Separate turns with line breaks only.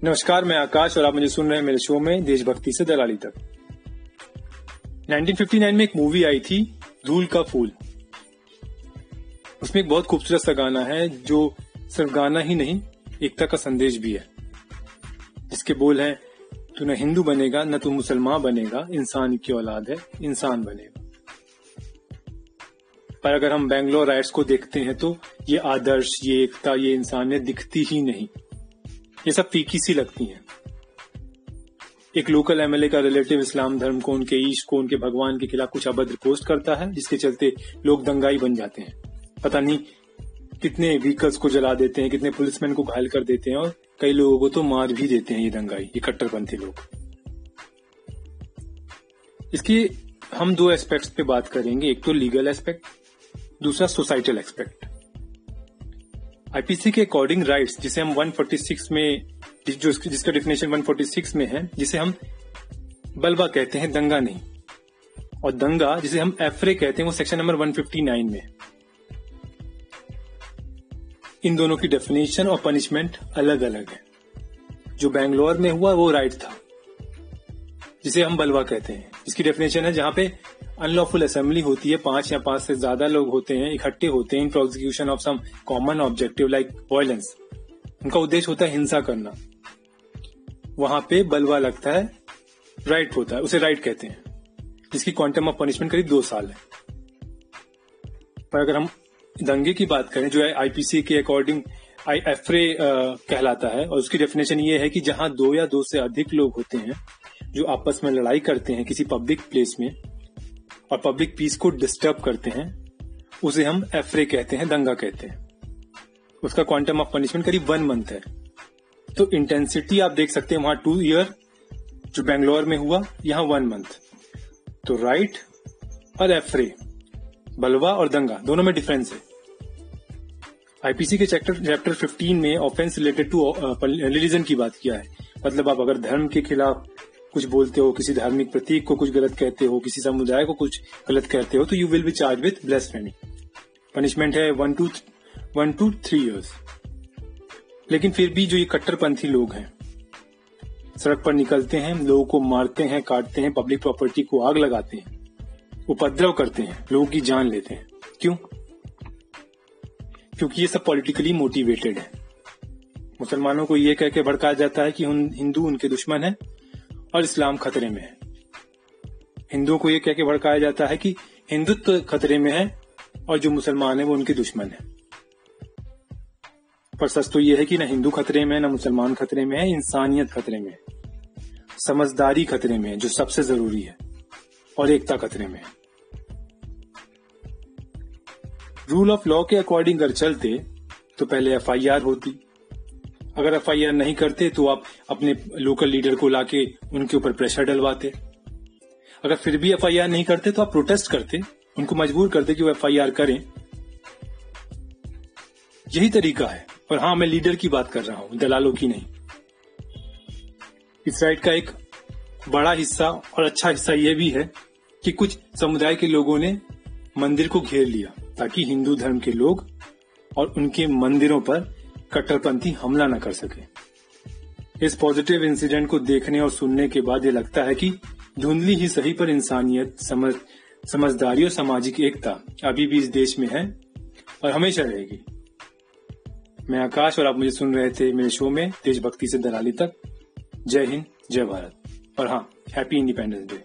नमस्कार, मैं आकाश और आप मुझे सुन रहे हैं मेरे शो में देशभक्ति से दलाली तक। 1959 में एक मूवी आई थी, धूल का फूल। उसमें एक बहुत खूबसूरत सा गाना है जो सिर्फ गाना ही नहीं, एकता का संदेश भी है, जिसके बोल हैं, तू न हिंदू बनेगा न तू मुसलमान बनेगा, इंसान की औलाद है इंसान बनेगा। पर अगर हम बैंगलोर राइट्स को देखते हैं तो ये आदर्श, ये एकता, ये इंसानियत दिखती ही नहीं। ये सब फीकी सी लगती हैं। एक लोकल एमएलए का रिलेटिव इस्लाम धर्म को, उनके ईश को, उनके भगवान के खिलाफ कुछ अभद्र पोस्ट करता है, जिसके चलते लोग दंगाई बन जाते हैं। पता नहीं कितने व्हीकल्स को जला देते हैं, कितने पुलिसमैन को घायल कर देते हैं और कई लोगों को तो मार भी देते हैं ये दंगाई, ये कट्टरपंथी लोग। इसकी हम दो एस्पेक्ट्स पे बात करेंगे, एक तो लीगल एस्पेक्ट, दूसरा सोसाइटल एस्पेक्ट। आईपीसी के अकॉर्डिंग राइट्स, जिसे हम 146 में, जिसका डेफिनेशन 146 में है, जिसे हम बलवा कहते हैं, दंगा नहीं, और दंगा जिसे हम एफरे कहते हैं, वो सेक्शन नंबर 159 में। इन दोनों की डेफिनेशन और पनिशमेंट अलग अलग है। जो बैंगलोर में हुआ वो राइट था, जिसे हम बलवा कहते हैं, जिसकी डेफिनेशन है जहां पे अनलॉफुल असेंबली होती है, 5 या 5 से ज्यादा लोग होते हैं, इकट्ठे होते हैं in prosecution of some common objective like violence. उनका उद्देश्य होता है हिंसा करना। वहां पे बलवा लगता है, राइट होता है, उसे राइट कहते हैं, जिसकी क्वांटम ऑफ पनिशमेंट करीब 2 साल है। पर अगर हम दंगे की बात करें, जो आईपीसी के अकॉर्डिंग एफरे कहलाता है, और उसकी डेफिनेशन ये है कि जहां 2 या 2 से अधिक लोग होते हैं जो आपस में लड़ाई करते हैं किसी पब्लिक प्लेस में और पब्लिक पीस को डिस्टर्ब करते हैं, उसे हम एफरे कहते हैं, दंगा कहते हैं। उसका क्वांटम ऑफ पनिशमेंट करीब 1 मंथ है। तो इंटेंसिटी आप देख सकते हैं, वहां 2 ईयर जो बैंगलोर में हुआ, यहां 1 मंथ। तो राइट और एफरे, बलवा और दंगा, दोनों में डिफरेंस है। आईपीसी के चैप्टर 15 में ऑफेंस रिलेटेड टू रिलीजन की बात किया है। मतलब आप अगर धर्म के खिलाफ कुछ बोलते हो, किसी धार्मिक प्रतीक को कुछ गलत कहते हो, किसी समुदाय को कुछ गलत कहते हो, तो you will be charged with blasphemy. Punishment है 1 to 3 years। लेकिन फिर भी जो ये कट्टरपंथी लोग हैं, सड़क पर निकलते हैं, लोगों को मारते हैं, काटते हैं, पब्लिक प्रॉपर्टी को आग लगाते हैं, उपद्रव करते हैं, लोगों की जान लेते हैं। क्यों? क्योंकि ये सब पॉलिटिकली मोटिवेटेड है। मुसलमानों को ये कह के भड़काया जाता है कि हिंदू उनके दुश्मन है और इस्लाम खतरे में है। हिंदुओं को ये कह के भड़काया जाता है कि हिंदुत्व खतरे में है और जो मुसलमान है वो उनके दुश्मन है। पर सच तो ये है कि न हिंदू खतरे में है, न मुसलमान खतरे में है, इंसानियत खतरे में है, समझदारी खतरे में है, जो सबसे जरूरी है, और एकता खतरे में है। रूल ऑफ लॉ के अकॉर्डिंग अगर चलते तो पहले एफआईआर होती। अगर एफआईआर नहीं करते तो आप अपने लोकल लीडर को लाके उनके ऊपर प्रेशर डलवाते। अगर फिर भी एफआईआर नहीं करते तो आप प्रोटेस्ट करते, उनको मजबूर करते कि वो एफआईआर करें। यही तरीका है। और हाँ, मैं लीडर की बात कर रहा हूं, दलालों की नहीं। इस राइट का एक बड़ा हिस्सा और अच्छा हिस्सा यह भी है कि कुछ समुदाय के लोगों ने मंदिर को घेर लिया ताकि हिंदू धर्म के लोग और उनके मंदिरों पर कट्टरपंथी हमला न कर सके। इस पॉजिटिव इंसिडेंट को देखने और सुनने के बाद ये लगता है कि धुंधली ही सही पर इंसानियत, समझदारी और सामाजिक एकता अभी भी इस देश में है और हमेशा रहेगी। मैं आकाश और आप मुझे सुन रहे थे मेरे शो में देशभक्ति से दलाली तक। जय हिंद, जय भारत, और हाँ, हैप्पी इंडिपेंडेंस डे।